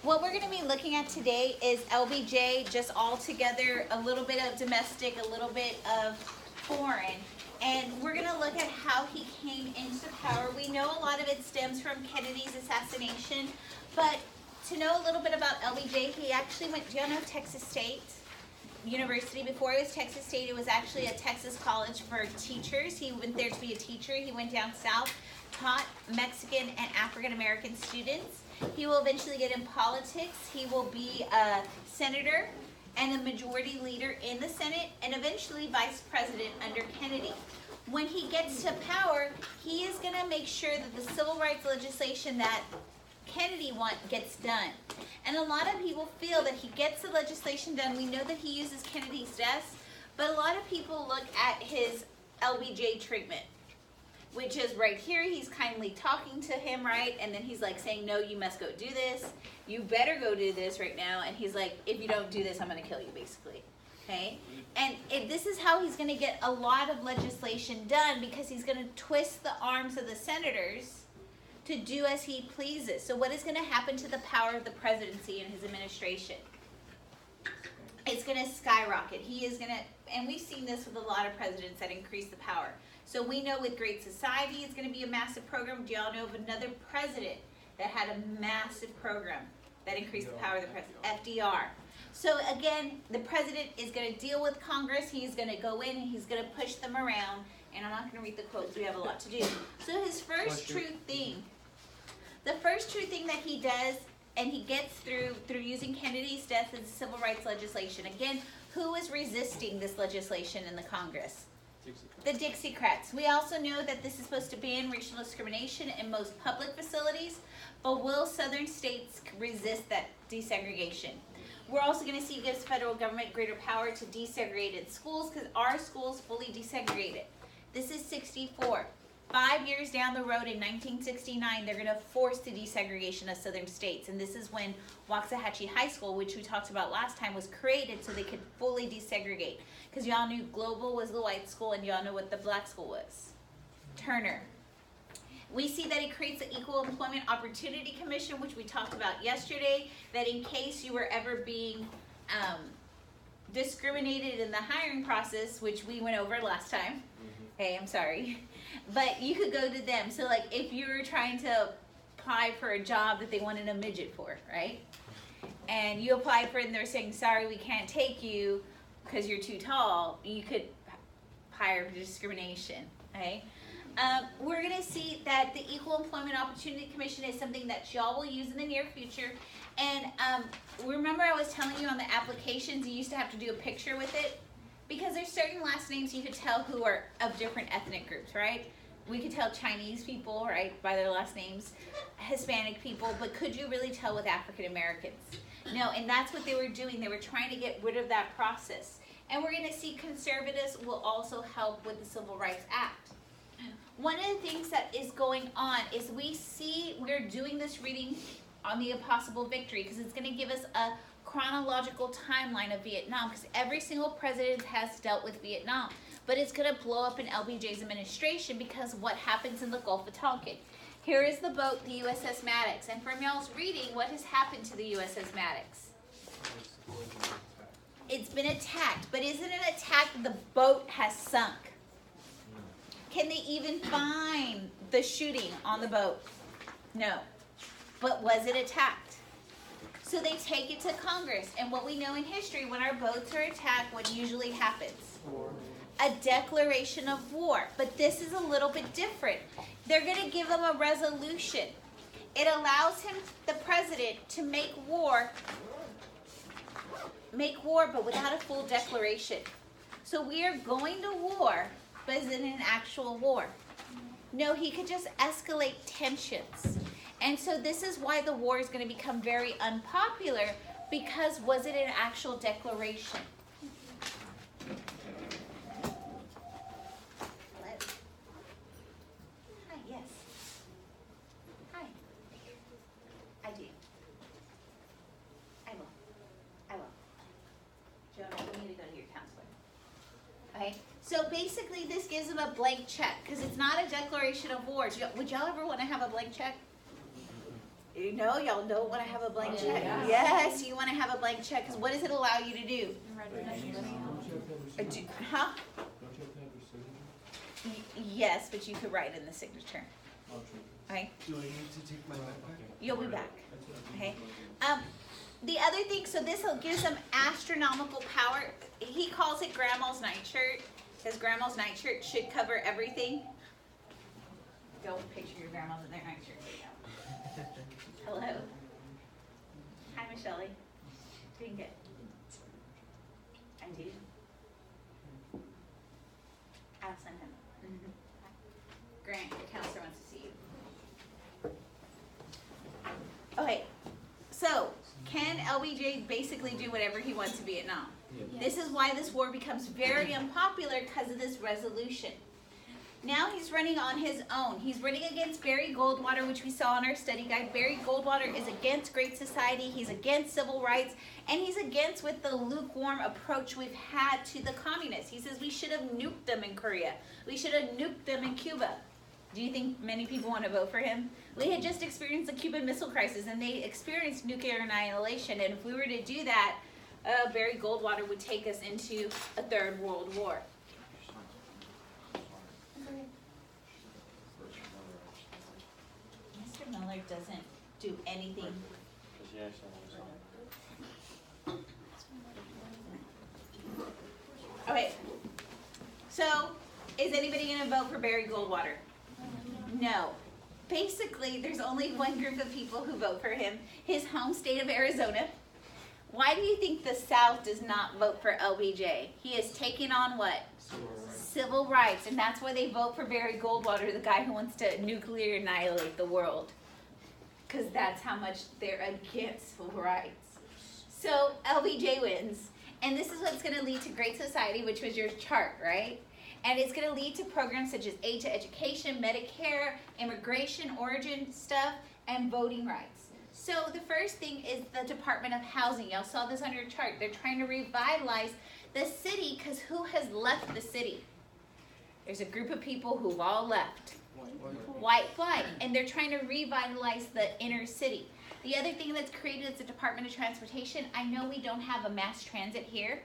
What we're going to be looking at today is LBJ, just all together, a little bit of domestic, a little bit of foreign. And we're going to look at how he came into power. We know a lot of it stems from Kennedy's assassination, but to know a little bit about LBJ, he actually went, do y'all know Texas State University? Before it was Texas State, it was actually a Texas college for teachers. He went there to be a teacher. He went down south, taught Mexican and African American students. He will eventually get in politics. He will be a senator and a majority leader in the Senate and eventually vice president under Kennedy. When he gets to power, he is going to make sure that the civil rights legislation that Kennedy gets done. And a lot of people feel that he gets the legislation done. We know that he uses Kennedy's desk, but a lot of people look at his LBJ treatment, which is right here. He's kindly talking to him, right? And then he's like saying, no, you must go do this. You better go do this right now. And he's like, if you don't do this, I'm going to kill you, basically. Okay? And this is how he's going to get a lot of legislation done, because he's going to twist the arms of the senators to do as he pleases. So what is going to happen to the power of the presidency and his administration? It's going to skyrocket. He is going to, and we've seen this with a lot of presidents that increase the power. So we know with Great Society, it's going to be a massive program. Do y'all know of another president that had a massive program that increased the power of the president? FDR. So again, the president is going to deal with Congress. He's going to go in and he's going to push them around. And I'm not going to read the quotes. We have a lot to do. So his first true thing, the first true thing that he does, and he gets through using Kennedy's death, is civil rights legislation. Again, who is resisting this legislation in the Congress? The Dixiecrats. We also know that this is supposed to ban racial discrimination in most public facilities, but will southern states resist that desegregation? We're also going to see it gives federal government greater power to desegregate in schools, because our schools fully desegregated. This is 64. 5 years down the road in 1969, they're going to force the desegregation of southern states. And this is when Waxahachie High School, which we talked about last time, was created so they could fully desegregate. Because y'all knew Global was the white school, and y'all know what the black school was. Turner. We see that he creates the Equal Employment Opportunity Commission, which we talked about yesterday, that in case you were ever being discriminated in the hiring process, which we went over last time. Hey, I'm sorry. But you could go to them. So like if you were trying to apply for a job that they wanted a midget for, right? And you applied for it and they're saying, sorry, we can't take you because you're too tall, you could hire for discrimination, okay? We're going to see that the Equal Employment Opportunity Commission is something that y'all will use in the near future. And remember I was telling you on the applications, you used to have to do a picture with it? Because there's certain last names you could tell who are of different ethnic groups, right? We could tell Chinese people, right, by their last names, Hispanic people, but could you really tell with African Americans? No, and that's what they were doing. They were trying to get rid of that process. And we're going to see conservatives will also help with the Civil Rights Act. One of the things that is going on is we're doing this reading on the Impossible Victory, because it's going to give us a chronological timeline of Vietnam, because every single president has dealt with Vietnam, but it's going to blow up in LBJ's administration because what happens in the Gulf of Tonkin. Here is the boat, the USS Maddox, and from y'all's reading, what has happened to the USS Maddox? It's been attacked, but isn't it attacked? The boat has sunk. Can they even find the shooting on the boat? No. But was it attacked? So they take it to Congress, and what we know in history, when our boats are attacked, what usually happens? A declaration of war. But this is a little bit different. They're going to give them a resolution. It allows the president, to make war, but without a full declaration. So we are going to war, but is it an actual war? No, he could just escalate tensions. And so this is why the war is going to become very unpopular, because was it an actual declaration? Hi, yes. Hi. I do. I will. Jonah, you need to go to your counselor. Okay? So basically this gives them a blank check, because it's not a declaration of war. Would y'all ever want to have a blank check? You know, y'all don't want to have a blank check. Yeah. Yes, you want to have a blank check because what does it allow you to do? Huh? Yes, but you could write in the signature. Okay. Do I need to take my backpack? You'll be back. Okay. The other thing, so this gives them astronomical power. He calls it Grandma's nightshirt, because Grandma's nightshirt should cover everything. Go picture your grandmas in their nightshirt. Hello. Hi, Michelle. Doing good. I do. I'll send him. Grant, your counselor wants to see you. Okay, so can LBJ basically do whatever he wants in Vietnam? This is why this war becomes very unpopular because of this resolution. Now he's running on his own. He's running against Barry Goldwater, which we saw in our study guide. Barry Goldwater is against Great Society. He's against civil rights. And he's against with the lukewarm approach we've had to the communists. He says we should have nuked them in Korea. We should have nuked them in Cuba. Do you think many people want to vote for him? We had just experienced the Cuban Missile Crisis, and they experienced nuclear annihilation. And if we were to do that, Barry Goldwater would take us into a third world war. Mr. Miller doesn't do anything. Okay, so is anybody going to vote for Barry Goldwater? No. Basically, there's only one group of people who vote for him, his home state of Arizona. Why do you think the South does not vote for LBJ? He is taking on what? Civil rights, and that's why they vote for Barry Goldwater, the guy who wants to nuclear annihilate the world. Because that's how much they're against civil rights. So LBJ wins, and this is what's going to lead to Great Society, which was your chart, right? And it's going to lead to programs such as aid to education, Medicare, immigration, origin stuff, and voting rights. So the first thing is the Department of Housing. Y'all saw this on your chart. They're trying to revitalize the city because who has left the city? There's a group of people who've all left. White flight. And they're trying to revitalize the inner city. The other thing that's created is the Department of Transportation. I know we don't have a mass transit here,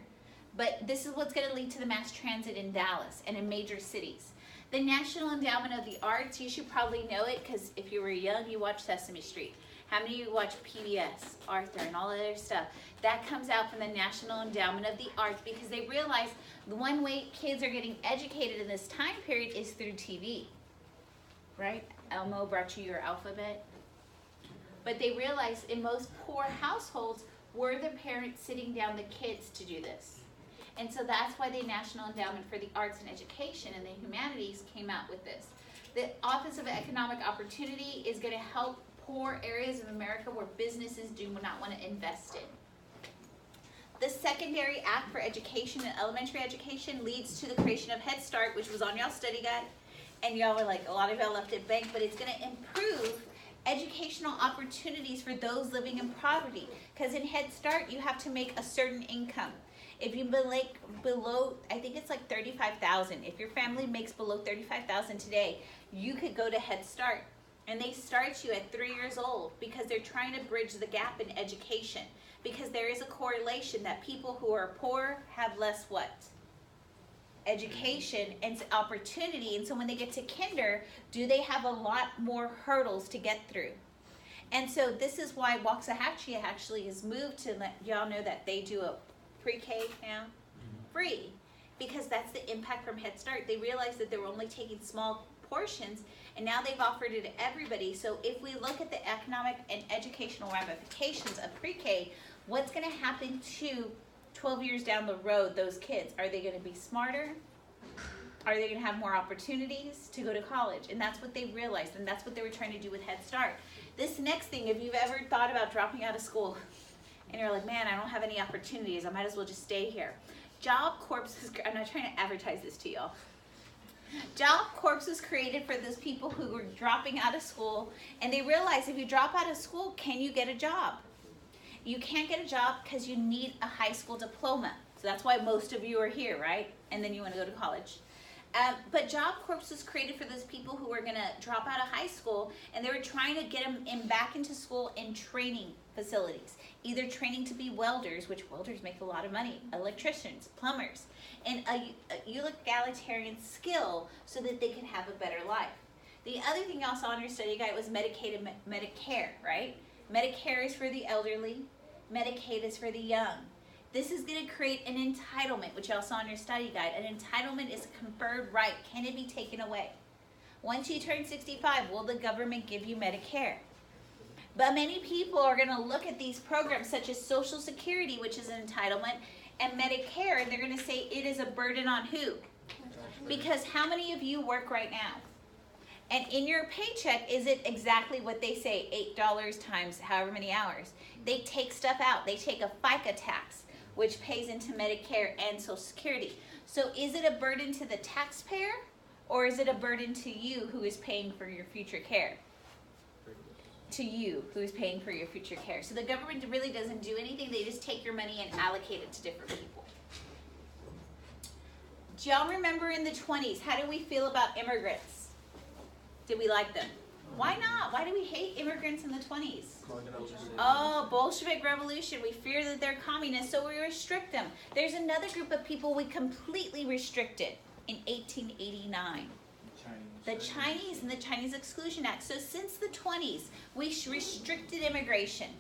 but this is what's going to lead to the mass transit in Dallas and in major cities. The National Endowment of the Arts, you should probably know it because if you were young, you watched Sesame Street. How many of you watch PBS, Arthur, and all that other stuff? That comes out from the National Endowment of the Arts because they realize the one way kids are getting educated in this time period is through TV. Right? Elmo brought you your alphabet. But they realize in most poor households, were the parents sitting down the kids to do this? And so that's why the National Endowment for the Arts and Education and the Humanities came out with this. The Office of Economic Opportunity is going to help poor areas of America where businesses do not want to invest in. The Secondary Act for Education and Elementary Education leads to the creation of Head Start, which was on y'all's study guide. And y'all were like, a lot of y'all left it blank, but it's going to improve educational opportunities for those living in poverty. Because in Head Start, you have to make a certain income. If you make below, I think it's like $35,000. If your family makes below $35,000 today, you could go to Head Start. And they start you at 3 years old because they're trying to bridge the gap in education. Because there is a correlation that people who are poor have less what? Education and opportunity. And so when they get to kinder, do they have a lot more hurdles to get through? And so this is why Waxahachie actually has moved to let y'all know that they do a pre-K now free. Because that's the impact from Head Start. They realized that they were only taking small portions, and now they've offered it to everybody. So if we look at the economic and educational ramifications of pre-K, what's going to happen to 12 years down the road, those kids? Are they going to be smarter? Are they going to have more opportunities to go to college? And that's what they realized, and that's what they were trying to do with Head Start. This next thing, if you've ever thought about dropping out of school, and you're like, man, I don't have any opportunities, I might as well just stay here. Job Corps is, I'm not trying to advertise this to y'all. Job Corps was created for those people who were dropping out of school, and they realized if you drop out of school, can you get a job? You can't get a job because you need a high school diploma. So that's why most of you are here, right? And then you want to go to college. But Job Corps was created for those people who were going to drop out of high school, and they were trying to get them back into school in training facilities, either training to be welders, which welders make a lot of money, electricians, plumbers, and a egalitarian skill so that they can have a better life. The other thing I saw on your study guide was Medicaid and Medicare, right? Medicare is for the elderly, Medicaid is for the young. This is going to create an entitlement, which y'all saw in your study guide. An entitlement is a conferred right. Can it be taken away? Once you turn 65, will the government give you Medicare? But many people are going to look at these programs such as Social Security, which is an entitlement, and Medicare, and they're going to say it is a burden on who? Because how many of you work right now? And in your paycheck, is it exactly what they say, $8 times however many hours? They take stuff out. They take a FICA tax, which pays into Medicare and Social Security. So is it a burden to the taxpayer, or is it a burden to you who is paying for your future care? To you who is paying for your future care. So the government really doesn't do anything. They just take your money and allocate it to different people. Do y'all remember in the 20s, how did we feel about immigrants? Did we like them? Why not? Why do we hate immigrants in the 20s? Oh, Bolshevik Revolution. We fear that they're communists, so we restrict them. There's another group of people we completely restricted in 1889. The Chinese and the Chinese Exclusion Act. So since the 20s, we restricted immigration.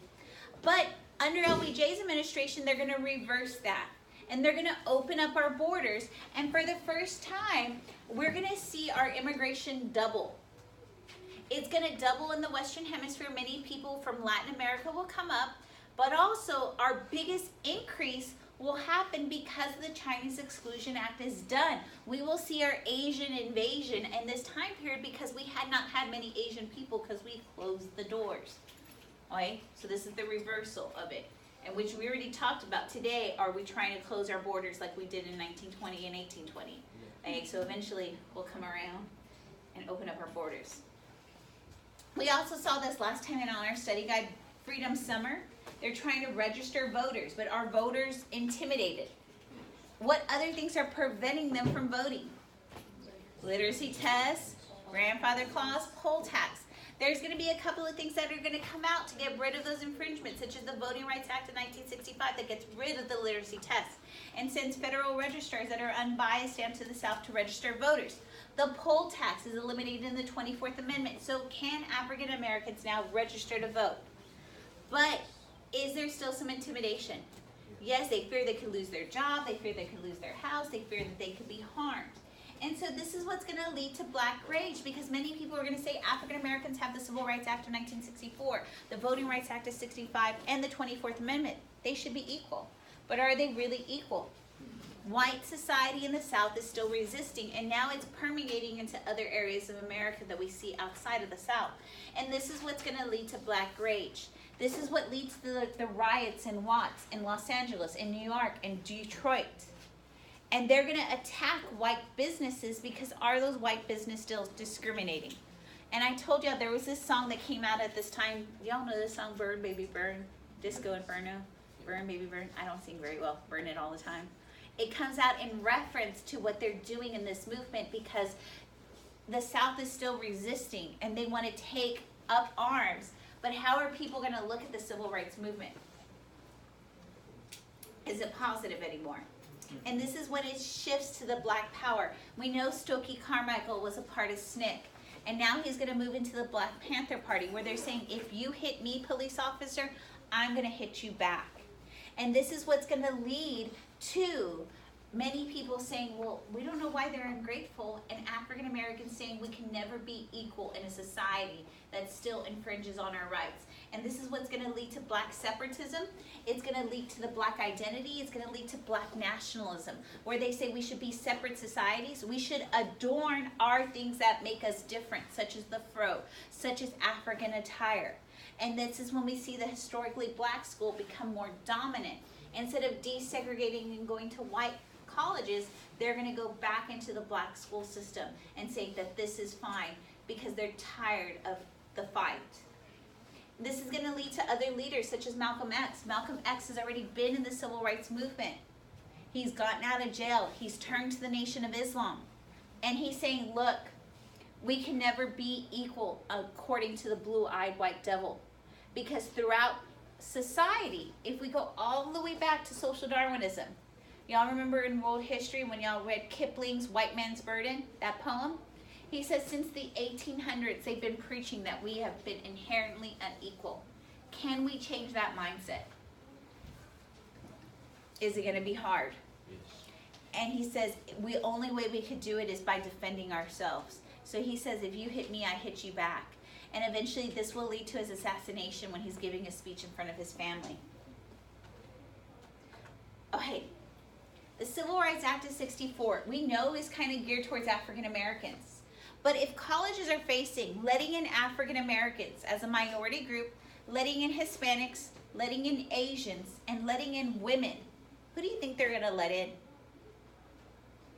But under LBJ's administration, they're going to reverse that. And they're going to open up our borders. And for the first time, we're going to see our immigration double. It's going to double in the Western Hemisphere. Many people from Latin America will come up. But also, our biggest increase will happen because the Chinese Exclusion Act is done. We will see our Asian invasion in this time period because we had not had many Asian people because we closed the doors. Okay? So this is the reversal of it, and which we already talked about today. Are we trying to close our borders like we did in 1920 and 1820? Okay? So eventually we'll come around and open up our borders. We also saw this last time in our study guide, Freedom Summer. They're trying to register voters, but are voters intimidated? What other things are preventing them from voting? Literacy tests, grandfather clause, poll tax. There's going to be a couple of things that are going to come out to get rid of those infringements, such as the Voting Rights Act of 1965 that gets rid of the literacy test and sends federal registrars that are unbiased down to the South to register voters. The poll tax is eliminated in the 24th Amendment. So can African Americans now register to vote? But is there still some intimidation? Yes, they fear they could lose their job, they fear they could lose their house, they fear that they could be harmed. And so this is what's going to lead to black rage, because many people are going to say African Americans have the Civil Rights Act of 1964, the Voting Rights Act of 65, and the 24th Amendment. They should be equal. But are they really equal? White society in the South is still resisting, and now it's permeating into other areas of America that we see outside of the South. And this is what's going to lead to black rage. This is what leads to the riots in Watts, in Los Angeles, in New York, in Detroit. And they're going to attack white businesses because are those white businesses still discriminating? And I told y'all there was this song that came out at this time. Y'all know this song, Burn Baby Burn, Disco Inferno, Burn Baby Burn. I don't sing very well, burn it all the time. It comes out in reference to what they're doing in this movement because the South is still resisting and they want to take up arms. But how are people going to look at the civil rights movement? Is it positive anymore? And this is when it shifts to the black power. We know Stokely Carmichael was a part of SNCC. And now he's going to move into the Black Panther Party where they're saying, if you hit me, police officer, I'm going to hit you back. And this is what's going to lead to many people saying, well, we don't know why they're ungrateful, and African Americans saying we can never be equal in a society that still infringes on our rights. And this is what's going to lead to black separatism. It's going to lead to the black identity. It's going to lead to black nationalism, where they say we should be separate societies. We should adorn our things that make us different, such as the fro, such as African attire. And this is when we see the historically black school become more dominant. Instead of desegregating and going to white colleges, they're going to go back into the black school system and say that this is fine because they're tired of the fight. This is going to lead to other leaders such as Malcolm X. Malcolm X has already been in the civil rights movement. He's gotten out of jail. He's turned to the Nation of Islam. And he's saying, look, we can never be equal according to the blue-eyed white devil. Because throughout society, if we go all the way back to social Darwinism, y'all remember in world history when y'all read Kipling's White Man's Burden, that poem? He says since the 1800s, they've been preaching that we have been inherently unequal. Can we change that mindset? Is it going to be hard? Yes. And he says the only way we could do it is by defending ourselves. So he says, if you hit me, I hit you back. And eventually this will lead to his assassination when he's giving a speech in front of his family. Okay, the Civil Rights Act of '64, we know is kind of geared towards African Americans. But if colleges are facing letting in African Americans as a minority group, letting in Hispanics, letting in Asians, and letting in women, who do you think they're going to let in?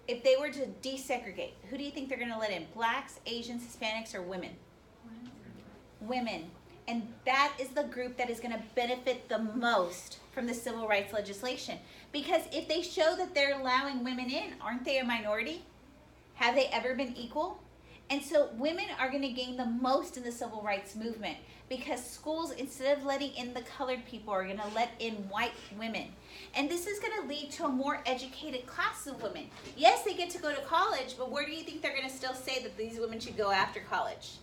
If they were to desegregate, who do you think they're going to let in? Blacks, Asians, Hispanics, or women? Women. And that is the group that is going to benefit the most from the civil rights legislation. Because if they show that they're allowing women in, aren't they a minority? Have they ever been equal? And so women are going to gain the most in the civil rights movement, because schools, instead of letting in the colored people, are going to let in white women. And this is going to lead to a more educated class of women. Yes, they get to go to college, but where do you think they're going to still say that these women should go after college?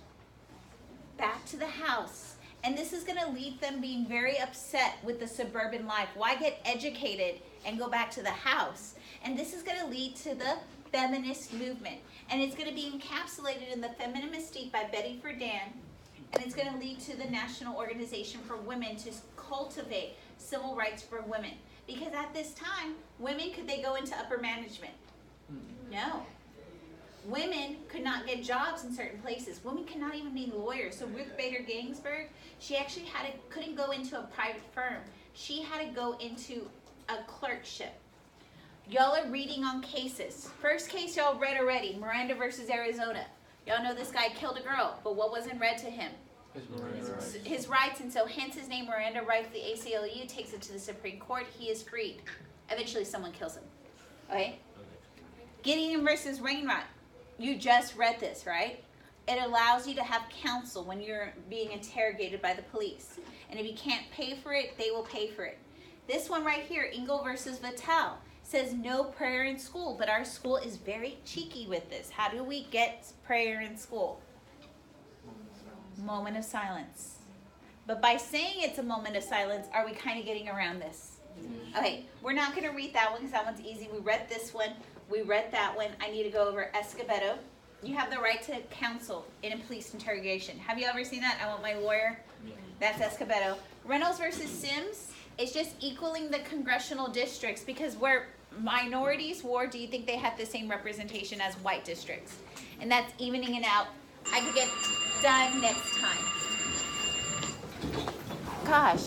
Back to the house. And this is going to lead them being very upset with the suburban life. Why get educated and go back to the house? And this is going to lead to the feminist movement. And it's going to be encapsulated in the Feminine Mystique by Betty Friedan. And it's going to lead to the National Organization for Women to cultivate civil rights for women. Because at this time, women, could they go into upper management? No. Women could not get jobs in certain places. Women could not even be lawyers. So Ruth Bader Ginsburg, she actually couldn't go into a private firm. She had to go into a clerkship. Y'all are reading on cases. First case y'all read already, Miranda versus Arizona. Y'all know this guy killed a girl, but what wasn't read to him? His rights, and so hence his name, Miranda Rights. The ACLU takes it to the Supreme Court. He is freed. Eventually someone kills him. Okay? Gideon versus Wainwright. You just read this, right? It allows you to have counsel when you're being interrogated by the police. And if you can't pay for it, they will pay for it. This one right here, Engel versus Vattel, says no prayer in school, but our school is very cheeky with this. How do we get prayer in school? Moment of silence. But by saying it's a moment of silence, are we kind of getting around this? Okay, we're not going to read that one because that one's easy. We read this one. We read that one. I need to go over Escobedo. You have the right to counsel in a police interrogation. Have you ever seen that? I want my lawyer. That's Escobedo. Reynolds versus Sims. It's just equaling the congressional districts, because where minorities were, do you think they had the same representation as white districts? And that's evening it out. I could get done next time. Gosh.